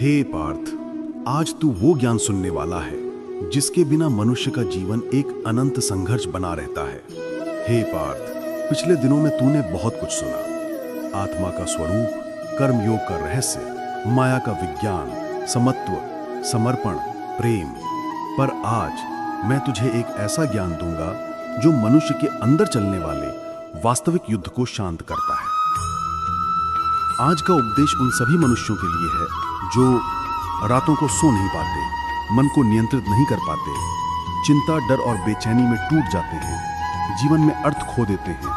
हे पार्थ, आज तू वो ज्ञान सुनने वाला है जिसके बिना मनुष्य का जीवन एक अनंत संघर्ष बना रहता है। हे पार्थ, पिछले दिनों में तूने बहुत कुछ सुना। आत्मा का स्वरूप, कर्मयोग का रहस्य, माया का विज्ञान, समत्व, समर्पण, प्रेम। पर आज मैं तुझे एक ऐसा ज्ञान दूंगा जो मनुष्य के अंदर चलने वाले वास्तविक युद्ध को शांत करता है। आज का उपदेश उन सभी मनुष्यों के लिए है जो रातों को सो नहीं पाते, मन को नियंत्रित नहीं कर पाते, चिंता, डर और बेचैनी में टूट जाते हैं, जीवन में अर्थ खो देते हैं,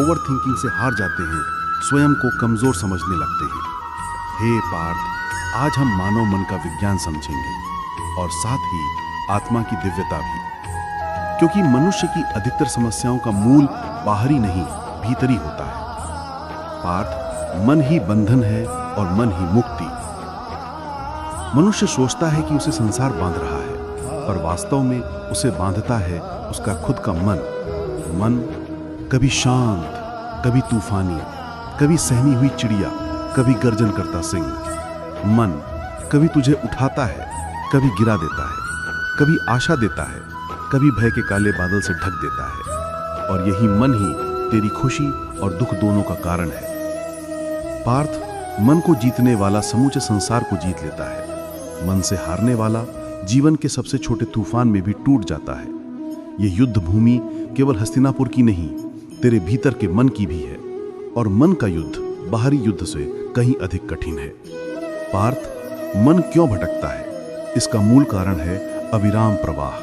ओवर थिंकिंग से हार जाते हैं, स्वयं को कमजोर समझने लगते हैं। हे पार्थ, आज हम मानव मन का विज्ञान समझेंगे और साथ ही आत्मा की दिव्यता भी, क्योंकि मनुष्य की अधिकतर समस्याओं का मूल बाहरी नहीं, भीतरी होता है। पार्थ, मन ही बंधन है और मन ही मुक्ति। मनुष्य सोचता है कि उसे संसार बांध रहा है, पर वास्तव में उसे बांधता है उसका खुद का मन। मन कभी शांत, कभी तूफानी, कभी सहमी हुई चिड़िया, कभी गर्जन करता सिंह। मन कभी तुझे उठाता है, कभी गिरा देता है, कभी आशा देता है, कभी भय के काले बादल से ढक देता है। और यही मन ही तेरी खुशी और दुख दोनों का कारण है। पार्थ, मन को जीतने वाला समूचे संसार को जीत लेता है। मन से हारने वाला जीवन के सबसे छोटे तूफान में भी टूट जाता है। यह युद्ध भूमि केवल हस्तिनापुर की नहीं, तेरे भीतर के मन की भी है। और मन का युद्ध बाहरी युद्ध से कहीं अधिक कठिन है। पार्थ, मन क्यों भटकता है? इसका मूल कारण है अविराम प्रवाह।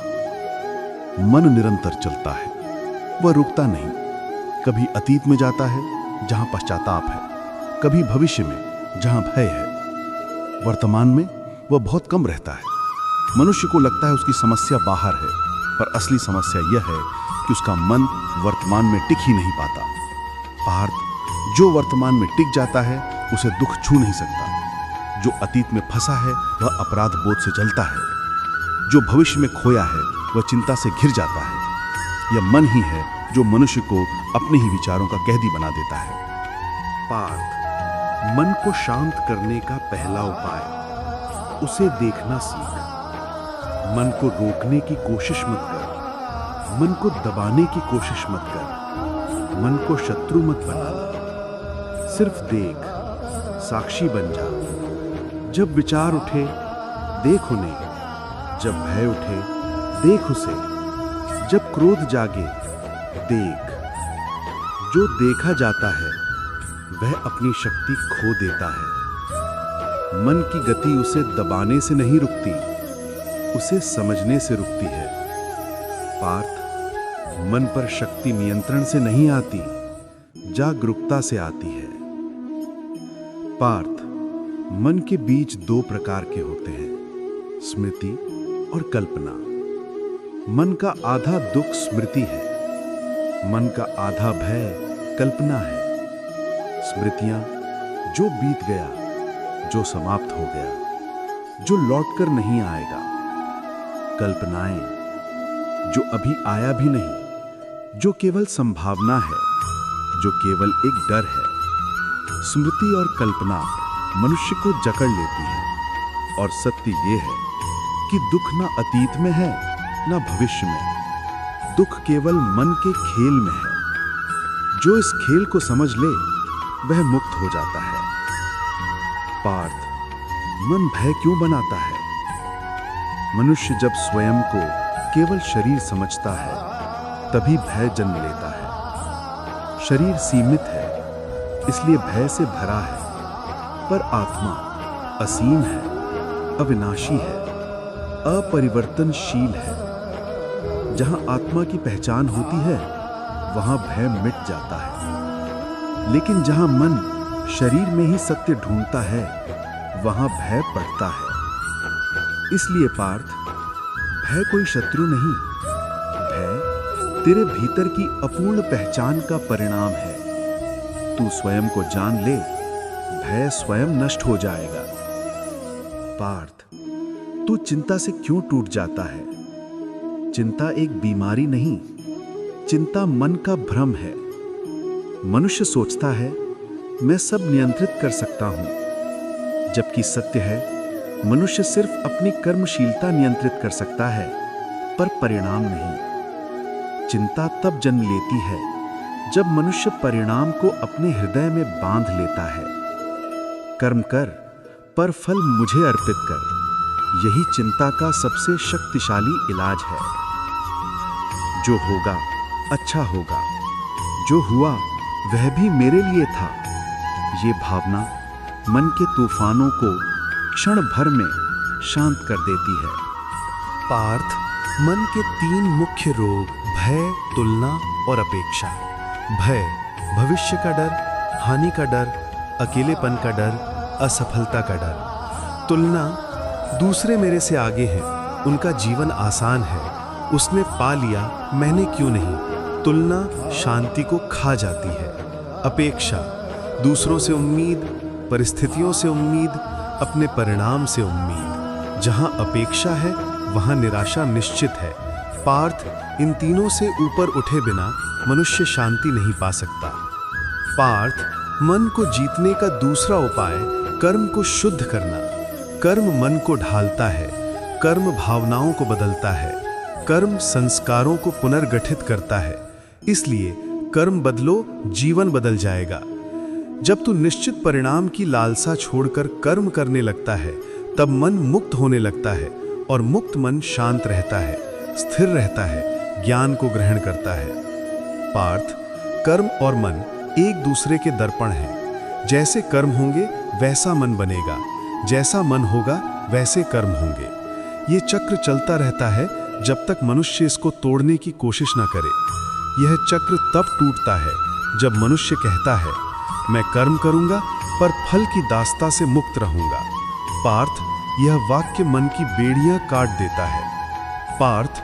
मन निरंतर चलता है, वह रुकता नहीं। कभी अतीत में जाता है जहां पश्चाताप है, कभी भविष्य में जहां भय है। वर्तमान में वह बहुत कम रहता है। मनुष्य को लगता है उसकी समस्या बाहर है, पर असली समस्या यह है कि उसका मन वर्तमान में टिक ही नहीं पाता। पार्थ, जो वर्तमान में टिक जाता है उसे दुख छू नहीं सकता। जो अतीत में फंसा है वह अपराध बोध से जलता है। जो भविष्य में खोया है वह चिंता से घिर जाता है। यह मन ही है जो मनुष्य को अपने ही विचारों का कैदी बना देता है। पार्थ, मन को शांत करने का पहला उपाय उसे देखना सीख। मन को रोकने की कोशिश मत कर, मन को दबाने की कोशिश मत कर, मन को शत्रु मत बना। सिर्फ देख, साक्षी बन जा। जब विचार उठे देख उन्हें, जब भय उठे देख उसे, जब क्रोध जागे देख। जो देखा जाता है वह अपनी शक्ति खो देता है। मन की गति उसे दबाने से नहीं रुकती, उसे समझने से रुकती है। पार्थ, मन पर शक्ति नियंत्रण से नहीं आती, जागरूकता से आती है। पार्थ, मन के बीच दो प्रकार के होते हैं, स्मृति और कल्पना। मन का आधा दुख स्मृति है, मन का आधा भय कल्पना है। स्मृतियां जो बीत गया, जो समाप्त हो गया, जो लौटकर नहीं आएगा। कल्पनाएं जो अभी आया भी नहीं, जो केवल संभावना है, जो केवल एक डर है। स्मृति और कल्पना मनुष्य को जकड़ लेती है। और सत्य यह है कि दुख ना अतीत में है ना भविष्य में। दुख केवल मन के खेल में है। जो इस खेल को समझ ले वह मुक्त हो जाता है। पार्थ, मन भय क्यों बनाता है? मनुष्य जब स्वयं को केवल शरीर समझता है तभी भय जन्म लेता है। शरीर सीमित है इसलिए भय से भरा है, पर आत्मा असीम है, अविनाशी है, अपरिवर्तनशील है। जहां आत्मा की पहचान होती है वहां भय मिट जाता है। लेकिन जहां मन शरीर में ही सत्य ढूंढता है वहां भय बढ़ता है। इसलिए पार्थ, भय कोई शत्रु नहीं, भय तेरे भीतर की अपूर्ण पहचान का परिणाम है। तू स्वयं को जान ले, भय स्वयं नष्ट हो जाएगा। पार्थ, तू चिंता से क्यों टूट जाता है? चिंता एक बीमारी नहीं, चिंता मन का भ्रम है। मनुष्य सोचता है मैं सब नियंत्रित कर सकता हूं, जबकि सत्य है मनुष्य सिर्फ अपनी कर्मशीलता नियंत्रित कर सकता है, पर परिणाम नहीं। चिंता तब जन्म लेती है जब मनुष्य परिणाम को अपने हृदय में बांध लेता है। कर्म कर, पर फल मुझे अर्पित कर, यही चिंता का सबसे शक्तिशाली इलाज है। जो होगा अच्छा होगा, जो हुआ वह भी मेरे लिए था, ये भावना मन के तूफानों को क्षण भर में शांत कर देती है। पार्थ, मन के 3 मुख्य रोग भय, तुलना और अपेक्षा। भय भविष्य का डर, हानि का डर, अकेलेपन का डर, असफलता का डर। तुलना दूसरे मेरे से आगे हैं, उनका जीवन आसान है, उसने पा लिया, मैंने क्यों नहीं। तुलना शांति को खा जाती है। अपेक्षा दूसरों से उम्मीद, परिस्थितियों से उम्मीद, अपने परिणाम से उम्मीद। जहां अपेक्षा है वहां निराशा निश्चित है। पार्थ, इन तीनों से ऊपर उठे बिना मनुष्य शांति नहीं पा सकता। पार्थ, मन को जीतने का दूसरा उपाय कर्म को शुद्ध करना। कर्म मन को ढालता है, कर्म भावनाओं को बदलता है, कर्म संस्कारों को पुनर्गठित करता है। इसलिए कर्म बदलो, जीवन बदल जाएगा। जब तू निश्चित परिणाम की लालसा छोड़कर कर्म करने लगता है, तब मन मुक्त होने लगता है, और मुक्त मन शांत रहता है, स्थिर रहता है, ज्ञान को ग्रहण करता है। पार्थ, कर्म और मन एक दूसरे के दर्पण हैं। जैसे कर्म होंगे वैसा मन बनेगा, जैसा मन होगा वैसे कर्म होंगे। ये चक्र चलता रहता है जब तक मनुष्य इसको तोड़ने की कोशिश न करे। यह चक्र तब टूटता है जब मनुष्य कहता है, मैं कर्म करूंगा पर फल की दास्ता से मुक्त रहूंगा। पार्थ, यह वाक्य मन की बेड़ियां काट देता है। पार्थ,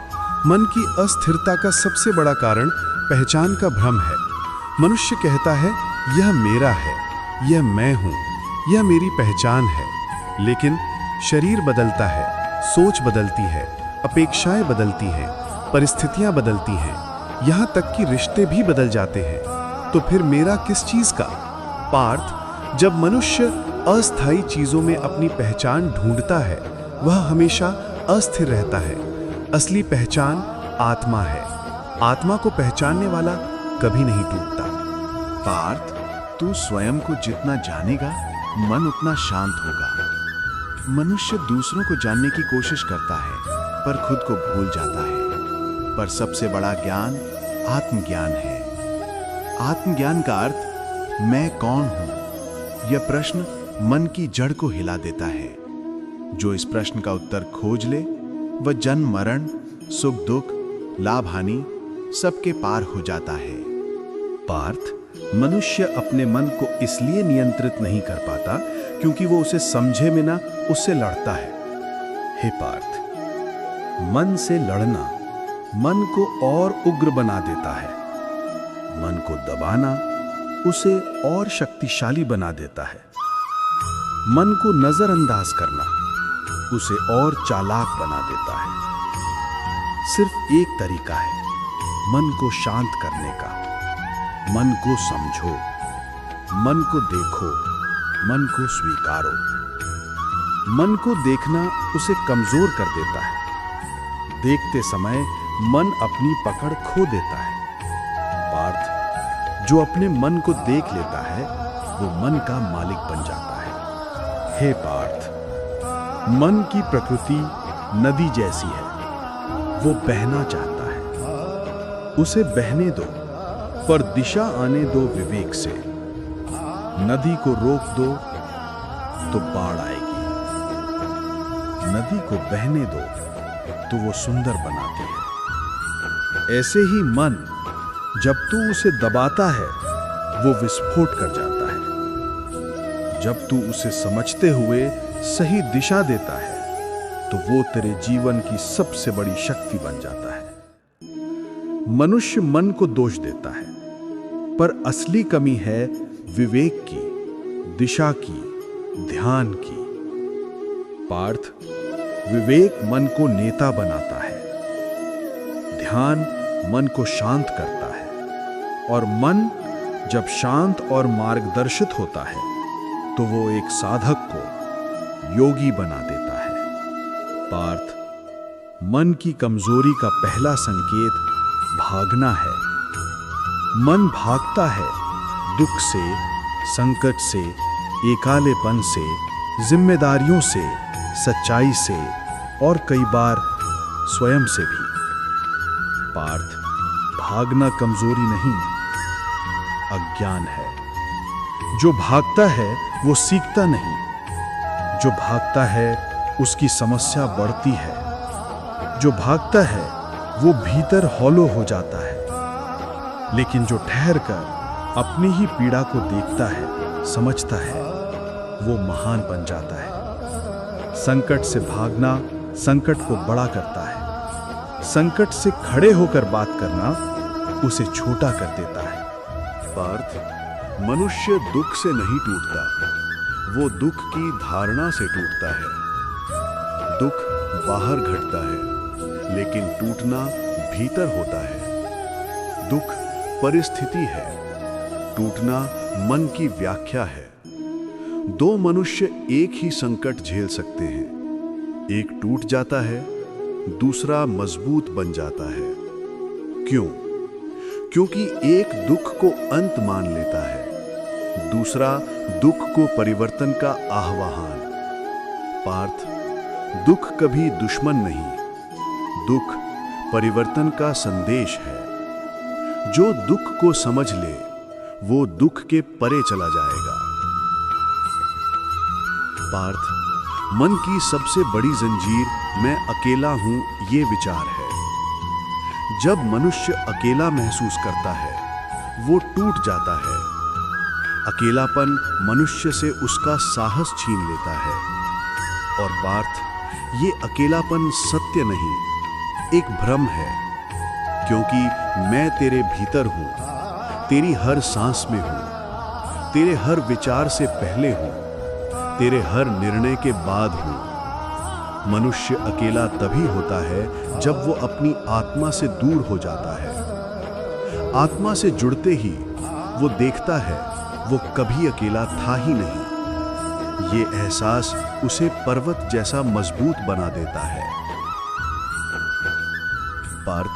मन की अस्थिरता का सबसे बड़ा कारण पहचान का भ्रम है। मनुष्य कहता है, यह मेरा है, यह मैं हूं, यह मेरी पहचान है। लेकिन शरीर बदलता है, सोच बदलती है, अपेक्षाएं बदलती हैं, परिस्थितियां बदलती हैं, यहां तक कि रिश्ते भी बदल जाते हैं। तो फिर मेरा किस चीज का? पार्थ, जब मनुष्य अस्थायी चीजों में अपनी पहचान ढूंढता है, वह हमेशा अस्थिर रहता है। असली पहचान आत्मा है। आत्मा को पहचानने वाला कभी नहीं टूटता। पार्थ, तू स्वयं को जितना जानेगा, मन उतना शांत होगा। मनुष्य दूसरों को जानने की कोशिश करता है, पर खुद को भूल जाता है। पर सबसे बड़ा ज्ञान आत्मज्ञान है। आत्मज्ञान का अर्थ मैं कौन हूं? यह प्रश्न मन की जड़ को हिला देता है। जो इस प्रश्न का उत्तर खोज ले, वह जन्म मरण, सुख दुख, लाभ हानि सबके पार हो जाता है। पार्थ, मनुष्य अपने मन को इसलिए नियंत्रित नहीं कर पाता क्योंकि वो उसे समझे बिना उससे लड़ता है। हे पार्थ, मन से लड़ना मन को और उग्र बना देता है। मन को दबाना उसे और शक्तिशाली बना देता है। मन को नजरअंदाज करना उसे और चालाक बना देता है। सिर्फ एक तरीका है मन को शांत करने का। मन को समझो, मन को देखो, मन को स्वीकारो। मन को देखना उसे कमजोर कर देता है। देखते समय मन अपनी पकड़ खो देता है। पार्थ, जो अपने मन को देख लेता है, वो मन का मालिक बन जाता है। हे पार्थ, मन की प्रकृति नदी जैसी है। वो बहना चाहता है, उसे बहने दो, पर दिशा आने दो विवेक से। नदी को रोक दो तो बाढ़ आएगी। नदी को बहने दो तो वो सुंदर बनाती है। ऐसे ही मन, जब तू उसे दबाता है, वो विस्फोट कर जाता है। जब तू उसे समझते हुए सही दिशा देता है, तो वो तेरे जीवन की सबसे बड़ी शक्ति बन जाता है। मनुष्य मन को दोष देता है, पर असली कमी है विवेक की, दिशा की, ध्यान की। पार्थ, विवेक मन को नेता बनाता है, ध्यान मन को शांत करता है, और मन जब शांत और मार्गदर्शित होता है, तो वो एक साधक को योगी बना देता है। पार्थ, मन की कमजोरी का पहला संकेत भागना है। मन भागता है दुख से, संकट से, एकालेपन से, जिम्मेदारियों से, सच्चाई से और कई बार स्वयं से भी। पार्थ, भागना कमजोरी नहीं, अज्ञान है। जो भागता है वो सीखता नहीं। जो भागता है उसकी समस्या बढ़ती है। जो भागता है वो भीतर हौलो हो जाता है। लेकिन जो ठहर कर अपनी ही पीड़ा को देखता है, समझता है, वो महान बन जाता है। संकट से भागना संकट को बड़ा करता है। संकट से खड़े होकर बात करना उसे छोटा कर देता है। पार्थ, मनुष्य दुख से नहीं टूटता, वो दुख की धारणा से टूटता है। दुख बाहर घटता है, लेकिन टूटना भीतर होता है। दुख परिस्थिति है, टूटना मन की व्याख्या है। दो मनुष्य एक ही संकट झेल सकते हैं। एक टूट जाता है, दूसरा मजबूत बन जाता है। क्यों? क्योंकि एक दुख को अंत मान लेता है, दूसरा दुख को परिवर्तन का आह्वान। पार्थ, दुख कभी दुश्मन नहीं, दुख परिवर्तन का संदेश है। जो दुख को समझ ले वो दुख के परे चला जाएगा। पार्थ, मन की सबसे बड़ी जंजीर मैं अकेला हूं ये विचार है। जब मनुष्य अकेला महसूस करता है वो टूट जाता है। अकेलापन मनुष्य से उसका साहस छीन लेता है। और पार्थ, ये अकेलापन सत्य नहीं, एक भ्रम है। क्योंकि मैं तेरे भीतर हूं, तेरी हर सांस में हूं, तेरे हर विचार से पहले हूं, तेरे हर निर्णय के बाद हूं। मनुष्य अकेला तभी होता है जब वो अपनी आत्मा से दूर हो जाता है। आत्मा से जुड़ते ही वो देखता है वो कभी अकेला था ही नहीं। ये एहसास उसे पर्वत जैसा मजबूत बना देता है। पार्थ,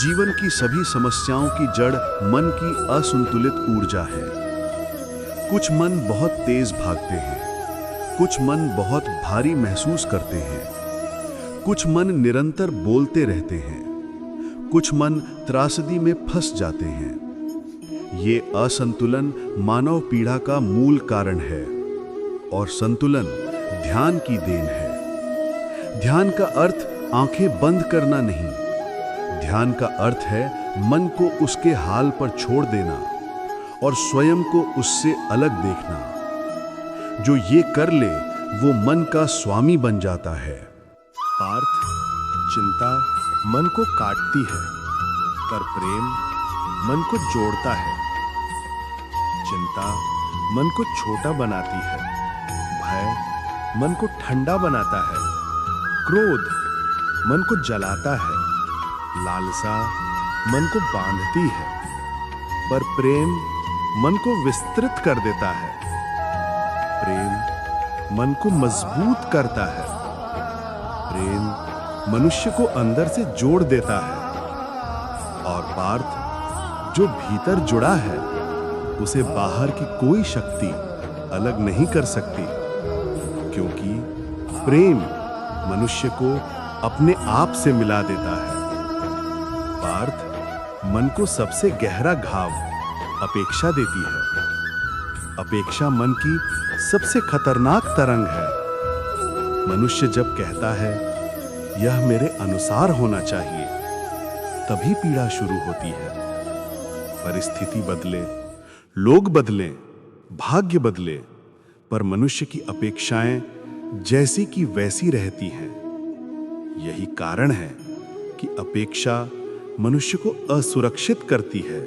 जीवन की सभी समस्याओं की जड़ मन की असंतुलित ऊर्जा है। कुछ मन बहुत तेज भागते हैं, कुछ मन बहुत भारी महसूस करते हैं, कुछ मन निरंतर बोलते रहते हैं, कुछ मन त्रासदी में फंस जाते हैं। ये असंतुलन मानव पीड़ा का मूल कारण है और संतुलन ध्यान की देन है। ध्यान का अर्थ आंखें बंद करना नहीं, ध्यान का अर्थ है मन को उसके हाल पर छोड़ देना और स्वयं को उससे अलग देखना। जो ये कर ले वो मन का स्वामी बन जाता है। पार्थ, चिंता मन को काटती है, पर प्रेम मन को जोड़ता है। चिंता मन को छोटा बनाती है, भय मन को ठंडा बनाता है, क्रोध मन को जलाता है, लालसा मन को बांधती है, पर प्रेम मन को विस्तृत कर देता है। प्रेम मन को मजबूत करता है। प्रेम मनुष्य को अंदर से जोड़ देता है। और पार्थ, जो भीतर जुड़ा है उसे बाहर की कोई शक्ति अलग नहीं कर सकती, क्योंकि प्रेम मनुष्य को अपने आप से मिला देता है। पार्थ, मन को सबसे गहरा घाव अपेक्षा देती है। अपेक्षा मन की सबसे खतरनाक तरंग है। मनुष्य जब कहता है यह मेरे अनुसार होना चाहिए, तभी पीड़ा शुरू होती है। परिस्थिति बदले, लोग बदलें, भाग्य बदले, पर मनुष्य की अपेक्षाएं जैसी की वैसी रहती हैं। यही कारण है कि अपेक्षा मनुष्य को असुरक्षित करती है।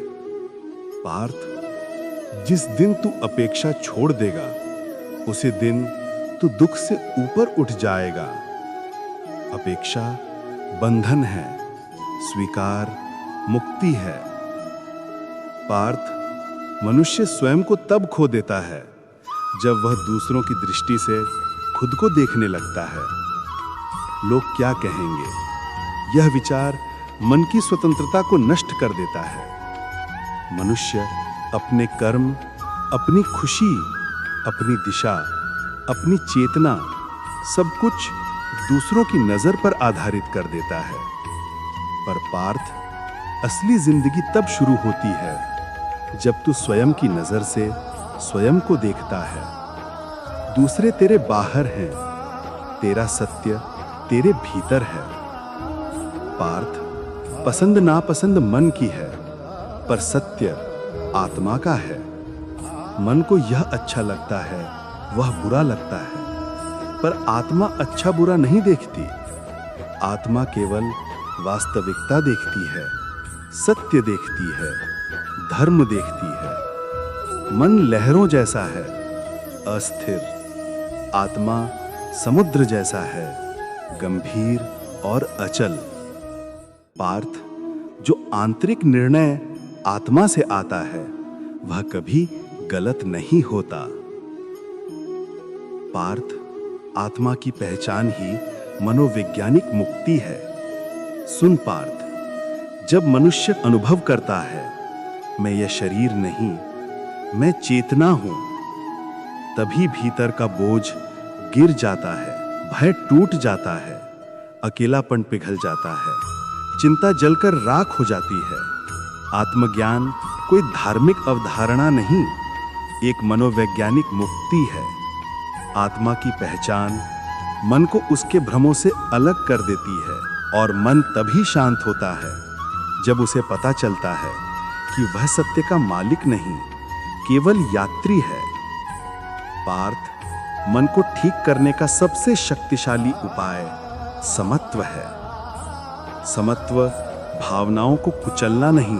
पार्थ, जिस दिन तू अपेक्षा छोड़ देगा उसी दिन तू दुख से ऊपर उठ जाएगा। अपेक्षा बंधन है, स्वीकार मुक्ति है। पार्थ, मनुष्य स्वयं को तब खो देता है जब वह दूसरों की दृष्टि से खुद को देखने लगता है। लोग क्या कहेंगे। यह विचार मन की स्वतंत्रता को नष्ट कर देता है। मनुष्य अपने कर्म, अपनी खुशी, अपनी दिशा, अपनी चेतना, सब कुछ दूसरों की नजर पर आधारित कर देता है। पर पार्थ, असली जिंदगी तब शुरू होती है जब तू स्वयं की नजर से स्वयं को देखता है। दूसरे तेरे बाहर हैं, तेरा सत्य तेरे भीतर है। पार्थ, पसंद नापसंद मन की है, पर सत्य आत्मा का है। मन को यह अच्छा लगता है, वह बुरा लगता है, पर आत्मा अच्छा बुरा नहीं देखती। आत्मा केवल वास्तविकता देखती है, सत्य देखती है, धर्म देखती है। मन लहरों जैसा है, अस्थिर। आत्मा समुद्र जैसा है, गंभीर और अचल। पार्थ, जो आंतरिक निर्णय आत्मा से आता है वह कभी गलत नहीं होता। पार्थ, आत्मा की पहचान ही मनोवैज्ञानिक मुक्ति है। सुन पार्थ, जब मनुष्य अनुभव करता है मैं यह शरीर नहीं, मैं चेतना हूं, तभी भीतर का बोझ गिर जाता है, भय टूट जाता है, अकेलापन पिघल जाता है, चिंता जलकर राख हो जाती है। आत्मज्ञान कोई धार्मिक अवधारणा नहीं, एक मनोवैज्ञानिक मुक्ति है। आत्मा की पहचान मन को उसके भ्रमों से अलग कर देती है, और मन तभी शांत होता है जब उसे पता चलता है कि वह सत्य का मालिक नहीं, केवल यात्री है। पार्थ, मन को ठीक करने का सबसे शक्तिशाली उपाय समत्व है। समत्व भावनाओं को कुचलना नहीं,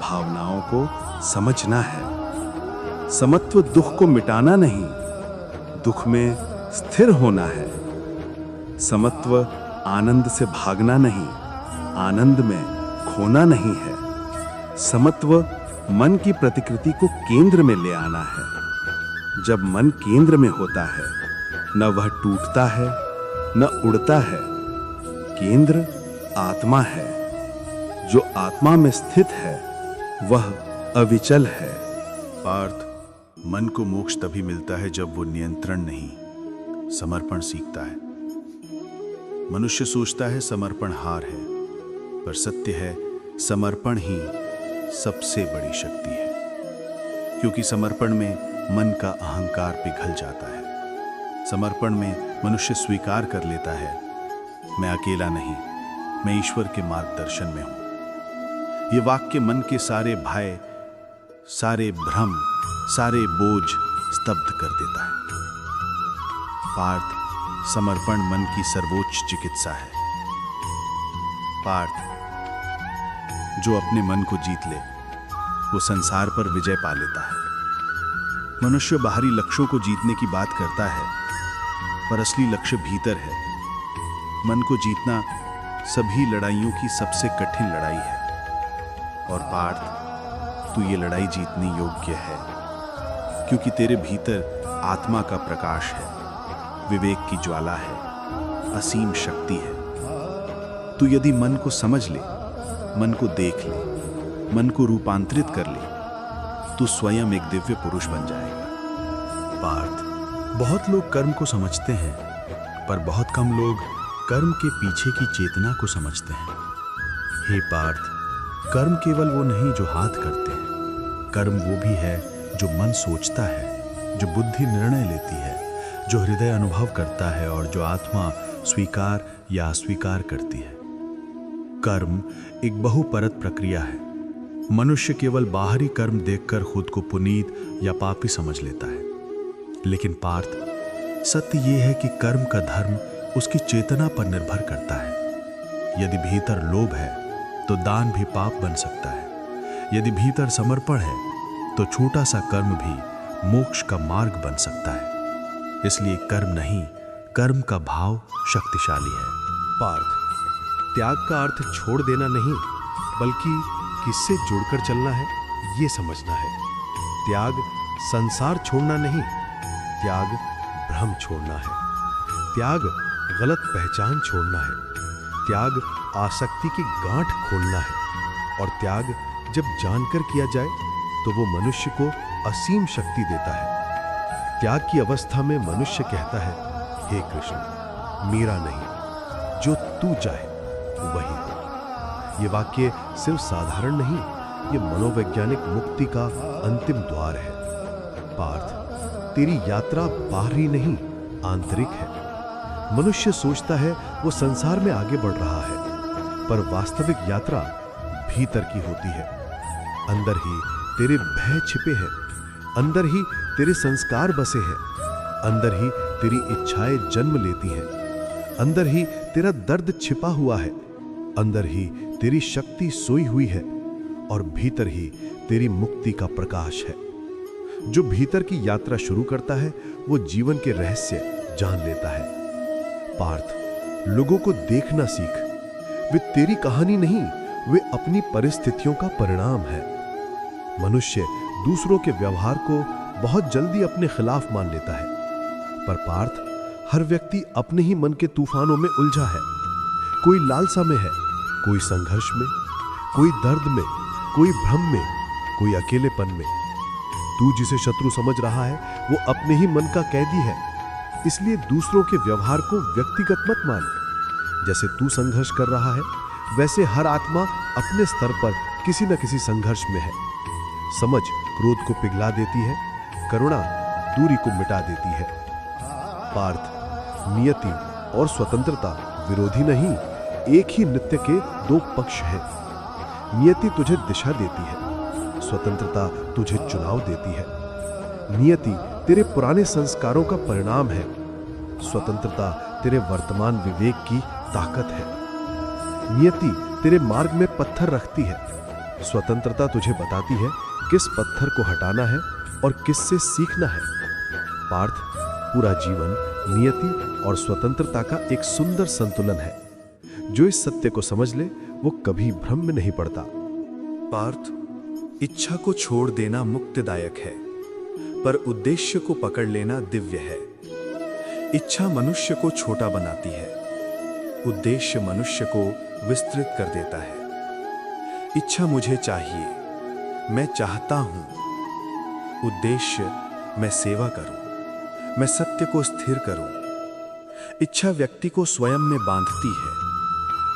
भावनाओं को समझना है। समत्व दुख को मिटाना नहीं, दुख में स्थिर होना है। समत्व आनंद से भागना नहीं, आनंद में खोना नहीं है। समत्व मन की प्रतिकृति को केंद्र में ले आना है। जब मन केंद्र में होता है, न वह टूटता है न उड़ता है। केंद्र आत्मा है। जो आत्मा में स्थित है वह अविचल है। पार्थ, मन को मोक्ष तभी मिलता है जब वो नियंत्रण नहीं, समर्पण सीखता है। मनुष्य सोचता है समर्पण हार है, पर सत्य है समर्पण ही सबसे बड़ी शक्ति है। क्योंकि समर्पण में मन का अहंकार पिघल जाता है। समर्पण में मनुष्य स्वीकार कर लेता है, मैं अकेला नहीं, मैं ईश्वर के मार्गदर्शन में हूं। ये वाक्य मन के सारे भय, सारे भ्रम, सारे बोझ स्तब्ध कर देता है। पार्थ, समर्पण मन की सर्वोच्च चिकित्सा है। पार्थ, जो अपने मन को जीत ले वो संसार पर विजय पा लेता है। मनुष्य बाहरी लक्ष्यों को जीतने की बात करता है, पर असली लक्ष्य भीतर है। मन को जीतना सभी लड़ाइयों की सबसे कठिन लड़ाई है। और पार्थ, तू ये लड़ाई जीतने योग्य है, क्योंकि तेरे भीतर आत्मा का प्रकाश है, विवेक की ज्वाला है, असीम शक्ति है। तू यदि मन को समझ ले, मन को देख ले, मन को रूपांतरित कर ले, तू स्वयं एक दिव्य पुरुष बन जाएगा। पार्थ, बहुत लोग कर्म को समझते हैं, पर बहुत कम लोग कर्म के पीछे की चेतना को समझते हैं। हे पार्थ, कर्म केवल वो नहीं जो हाथ करते हैं, कर्म वो भी है जो मन सोचता है, जो बुद्धि निर्णय लेती है, जो हृदय अनुभव करता है और जो आत्मा स्वीकार या अस्वीकार करती है। कर्म एक बहुपरत प्रक्रिया है। मनुष्य केवल बाहरी कर्म देखकर खुद को पुनीत या पापी समझ लेता है, लेकिन पार्थ, सत्य यह है कि कर्म का धर्म उसकी चेतना पर निर्भर करता है। यदि भीतर लोभ है तो दान भी पाप बन सकता है। यदि भीतर समर्पण है तो छोटा सा कर्म भी मोक्ष का मार्ग बन सकता है। इसलिए कर्म नहीं, कर्म का भाव शक्तिशाली है। पार्थ, त्याग का अर्थ छोड़ देना नहीं, बल्कि किससे जुड़कर चलना है ये समझना है। त्याग संसार छोड़ना नहीं, त्याग भ्रम छोड़ना है। त्याग गलत पहचान छोड़ना है। त्याग आसक्ति की गांठ खोलना है। और त्याग जब जानकर किया जाए तो वो मनुष्य को असीम शक्ति देता है। त्याग की अवस्था में मनुष्य कहता है, हे कृष्ण, मेरा नहीं, जो तू चाहे वही हो। ये वाक्य सिर्फ साधारण नहीं, ये मनोवैज्ञानिक मुक्ति का अंतिम द्वार है। पार्थ, तेरी यात्रा बाहरी नहीं, आंतरिक है। मनुष्य सोचता है वो संसार में आगे बढ़ रहा है, पर वास्तविक यात्रा भीतर की होती है। अंदर ही तेरे भय छिपे हैं, अंदर ही तेरे संस्कार बसे हैं, अंदर ही तेरी इच्छाएं जन्म लेती हैं, अंदर ही तेरा दर्द छिपा हुआ है, अंदर ही तेरी शक्ति सोई हुई है, और भीतर ही तेरी मुक्ति का प्रकाश है। जो भीतर की यात्रा शुरू करता है वो जीवन के रहस्य जान लेता है। पार्थ, लोगों को देखना सीख। वे तेरी कहानी नहीं, वे अपनी परिस्थितियों का परिणाम है। मनुष्य दूसरों के व्यवहार को बहुत जल्दी अपने खिलाफ मान लेता है, पर पार्थ, हर व्यक्ति अपने ही मन के तूफानों में उलझा है। कोई लालसा में है, कोई संघर्ष में, कोई दर्द में, कोई भ्रम में, कोई अकेलेपन में। तू जिसे शत्रु समझ रहा है वो अपने ही मन का कैदी है। इसलिए दूसरों के व्यवहार को व्यक्तिगत मत मान। जैसे तू संघर्ष कर रहा है, वैसे हर आत्मा अपने स्तर पर किसी न किसी संघर्ष में है। समझ क्रोध को पिघला देती है, करुणा दूरी को मिटा देती है। पार्थ, नियति और स्वतंत्रता विरोधी नहीं, एक ही नृत्य के दो पक्ष हैं। नियति तुझे दिशा देती है, स्वतंत्रता तुझे चुनाव देती है। नियति तेरे पुराने संस्कारों का परिणाम है, स्वतंत्रता तेरे वर्तमान विवेक की ताकत है। नियति तेरे मार्ग में पत्थर रखती है, स्वतंत्रता तुझे बताती है किस पत्थर को हटाना है और किससे सीखना है। पार्थ, पूरा जीवन नियति और स्वतंत्रता का एक सुंदर संतुलन है। जो इस सत्य को समझ ले वो कभी भ्रम में नहीं पड़ता। पार्थ, इच्छा को छोड़ देना मुक्तिदायक है, पर उद्देश्य को पकड़ लेना दिव्य है। इच्छा मनुष्य को छोटा बनाती है, उद्देश्य मनुष्य को विस्तृत कर देता है। इच्छा मुझे चाहिए, मैं चाहता हूं। उद्देश्य मैं सेवा करूं, मैं सत्य को स्थिर करूं। इच्छा व्यक्ति को स्वयं में बांधती है,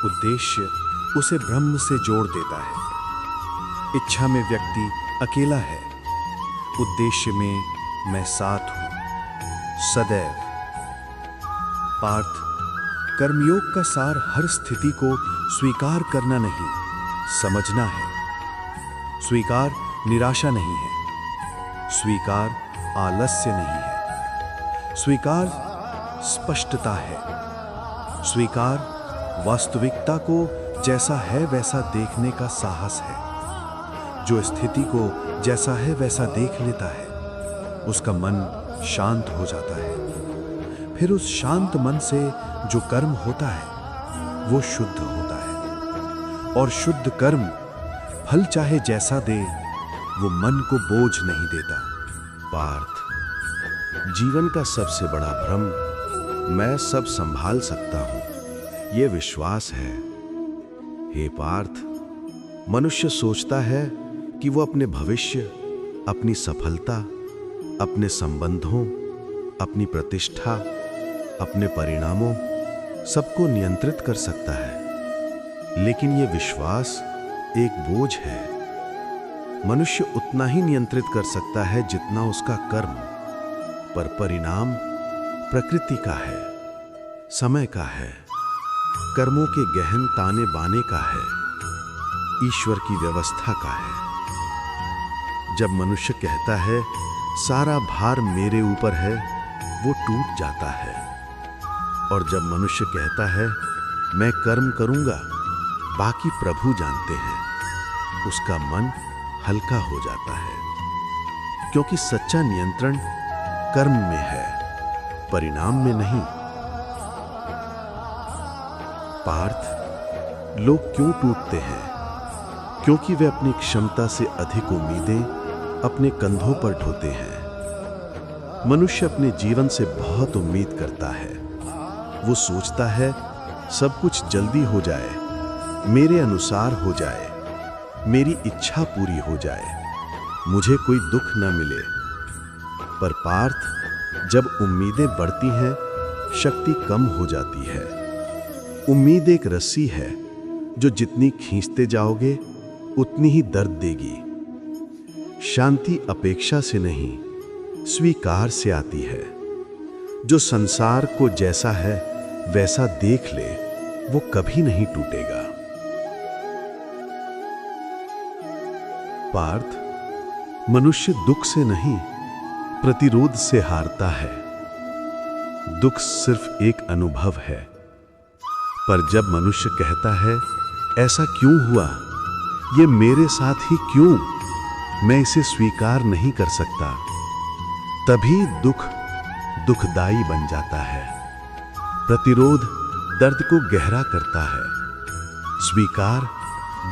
उद्देश्य उसे ब्रह्म से जोड़ देता है। इच्छा में व्यक्ति अकेला है, उद्देश्य में मैं साथ हूं सदैव। पार्थ, कर्मयोग का सार हर स्थिति को स्वीकार करना नहीं, समझना है। स्वीकार निराशा नहीं है, स्वीकार आलस्य नहीं है, स्वीकार स्पष्टता है, स्वीकार वास्तविकता को जैसा है वैसा देखने का साहस है। जो स्थिति को जैसा है वैसा देख लेता है, उसका मन शांत हो जाता है। फिर उस शांत मन से जो कर्म होता है वो शुद्ध होता है, और शुद्ध कर्म फल चाहे जैसा दे वो मन को बोझ नहीं देता। पार्थ, जीवन का सबसे बड़ा भ्रम मैं सब संभाल सकता हूं, यह विश्वास है। हे पार्थ, मनुष्य सोचता है कि वो अपने भविष्य, अपनी सफलता, अपने संबंधों, अपनी प्रतिष्ठा, अपने परिणामों सबको नियंत्रित कर सकता है, लेकिन ये विश्वास एक बोझ है। मनुष्य उतना ही नियंत्रित कर सकता है जितना उसका कर्म, पर परिणाम प्रकृति का है, समय का है, कर्मों के गहन ताने बाने का है, ईश्वर की व्यवस्था का है। जब मनुष्य कहता है सारा भार मेरे ऊपर है, वो टूट जाता है, और जब मनुष्य कहता है मैं कर्म करूंगा, बाकी प्रभु जानते हैं, उसका मन हल्का हो जाता है, क्योंकि सच्चा नियंत्रण कर्म में है, परिणाम में नहीं। पार्थ, लोग क्यों टूटते हैं? क्योंकि वे अपनी क्षमता से अधिक उम्मीदें अपने कंधों पर ढोते हैं। मनुष्य अपने जीवन से बहुत उम्मीद करता है, वो सोचता है सब कुछ जल्दी हो जाए, मेरे अनुसार हो जाए, मेरी इच्छा पूरी हो जाए, मुझे कोई दुख न मिले। पर पार्थ, जब उम्मीदें बढ़ती हैं, शक्ति कम हो जाती है। उम्मीद एक रस्सी है जो जितनी खींचते जाओगे उतनी ही दर्द देगी। शांति अपेक्षा से नहीं, स्वीकार से आती है। जो संसार को जैसा है वैसा देख ले, वो कभी नहीं टूटेगा। पार्थ, मनुष्य दुख से नहीं, प्रतिरोध से हारता है। दुख सिर्फ एक अनुभव है, पर जब मनुष्य कहता है ऐसा क्यों हुआ, ये मेरे साथ ही क्यों, मैं इसे स्वीकार नहीं कर सकता, तभी दुख दुखदाई बन जाता है। प्रतिरोध दर्द को गहरा करता है, स्वीकार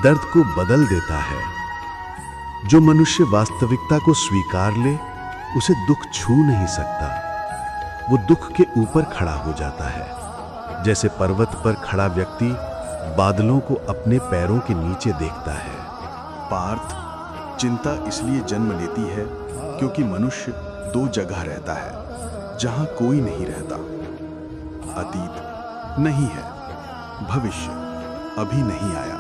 दर्द को बदल देता है। जो मनुष्य वास्तविकता को स्वीकार ले, उसे दुख छू नहीं सकता। वो दुख के ऊपर खड़ा हो जाता है, जैसे पर्वत पर खड़ा व्यक्ति बादलों को अपने पैरों के नीचे देखता है। पार्थ, चिंता इसलिए जन्म लेती है क्योंकि मनुष्य दो जगह रहता है जहां कोई नहीं रहता। अतीत नहीं है, भविष्य अभी नहीं आया,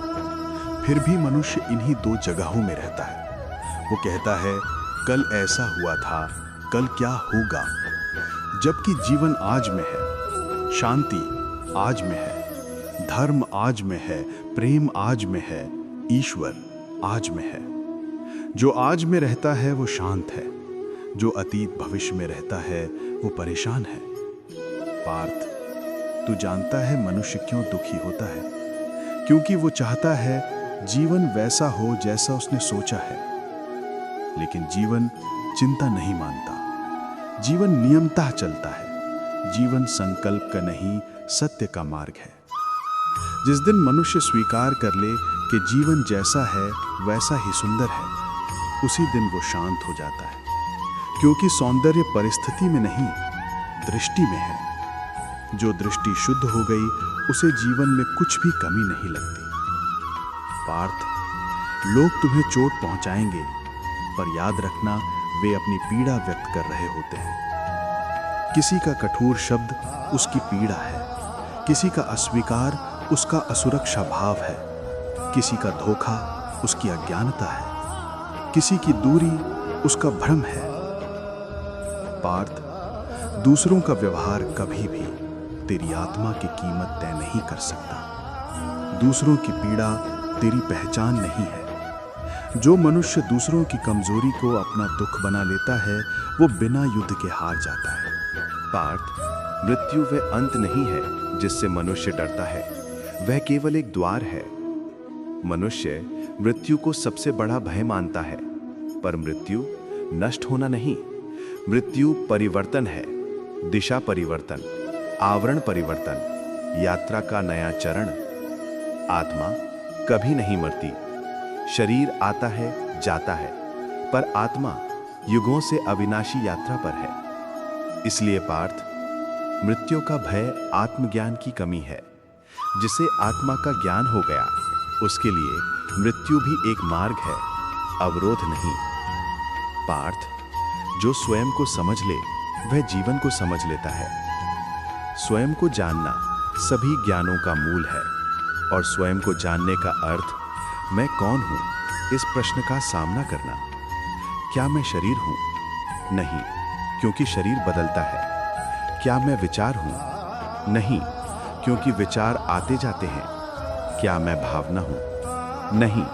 फिर भी मनुष्य इन्हीं दो जगहों में रहता है। वो कहता है कल ऐसा हुआ था, कल क्या होगा, जबकि जीवन आज में है, शांति आज में है, धर्म आज में है, प्रेम आज में है, ईश्वर आज में है। जो आज में रहता है वो शांत है, जो अतीत भविष्य में रहता है वो परेशान है। पार्थ, तू जानता है मनुष्य क्यों दुखी होता है? क्योंकि वो चाहता है जीवन वैसा हो जैसा उसने सोचा है, लेकिन जीवन चिंता नहीं मानता। जीवन नियमतः चलता है। जीवन संकल्प का नहीं, सत्य का मार्ग है। जिस दिन मनुष्य स्वीकार कर ले कि जीवन जैसा है वैसा ही सुंदर है, उसी दिन वो शांत हो जाता है। क्योंकि सौंदर्य परिस्थिति में नहीं, दृष्टि में है। जो दृष्टि शुद्ध हो गई, उसे जीवन में कुछ भी कमी नहीं लगती। पार्थ, लोग तुम्हें चोट पहुंचाएंगे, पर याद रखना वे अपनी पीड़ा व्यक्त कर रहे होते हैं। किसी का कठोर शब्द उसकी पीड़ा है, किसी का अस्वीकार उसका असुरक्षा भाव है, किसी का धोखा उसकी अज्ञानता है, किसी की दूरी उसका भ्रम है। पार्थ, दूसरों का व्यवहार कभी भी तेरी आत्मा की कीमत तय नहीं कर सकता। दूसरों की पीड़ा तेरी पहचान नहीं है। जो मनुष्य दूसरों की कमजोरी को अपना दुख बना लेता है, वो बिना युद्ध के हार जाता है। पार्थ, मृत्यु वह अंत नहीं है जिससे मनुष्य डरता है, वह केवल एक द्वार है। मनुष्य मृत्यु को सबसे बड़ा भय मानता है, पर मृत्यु नष्ट होना नहीं, मृत्यु परिवर्तन है, दिशा परिवर्तन, आवरण परिवर्तन, यात्रा का नया चरण। आत्मा कभी नहीं मरती। शरीर आता है, जाता है, पर आत्मा युगों से अविनाशी यात्रा पर है। इसलिए पार्थ, मृत्यु का भय आत्मज्ञान की कमी है। जिसे आत्मा का ज्ञान हो गया, उसके लिए मृत्यु भी एक मार्ग है, अवरोध नहीं। पार्थ, जो स्वयं को समझ ले, वह जीवन को समझ लेता है। स्वयं को जानना सभी ज्ञानों का मूल है, और स्वयं को जानने का अर्थ मैं कौन हूं, इस प्रश्न का सामना करना। क्या मैं शरीर हूं? नहीं, क्योंकि शरीर बदलता है। क्या मैं विचार हूं? नहीं, क्योंकि विचार आते जाते हैं। क्या मैं भावना हूं? नहीं,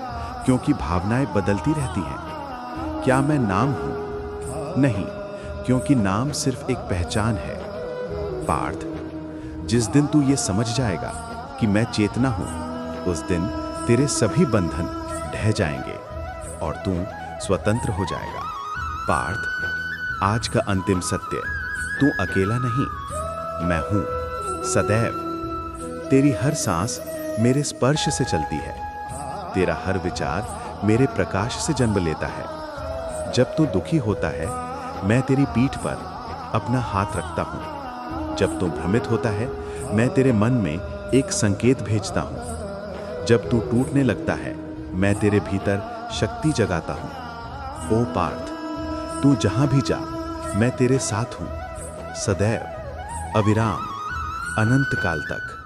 क्योंकि भावनाएं बदलती रहती हैं। क्या मैं नाम हूं? नहीं, क्योंकि नाम सिर्फ एक पहचान है। पार्थ, जिस दिन तू ये समझ जाएगा कि मैं चेतना हूं, उस दिन तेरे सभी बंधन ढह जाएंगे और तू स्वतंत्र हो जाएगा। पार्थ, आज का अंतिम सत्य, तू अकेला नहीं, मैं हूं सदैव। तेरी हर सांस मेरे स्पर्श से चलती है, तेरा हर विचार मेरे प्रकाश से जन्म लेता है। जब तू दुखी होता है, मैं तेरी पीठ पर अपना हाथ रखता हूं। जब तू भ्रमित होता है, मैं तेरे मन में एक संकेत भेजता हूं। जब तू टूटने लगता है, मैं तेरे भीतर शक्ति जगाता हूं। ओ पार्थ, तू जहां भी जा, मैं तेरे साथ हूं, सदैव, अविराम, अनंत काल तक।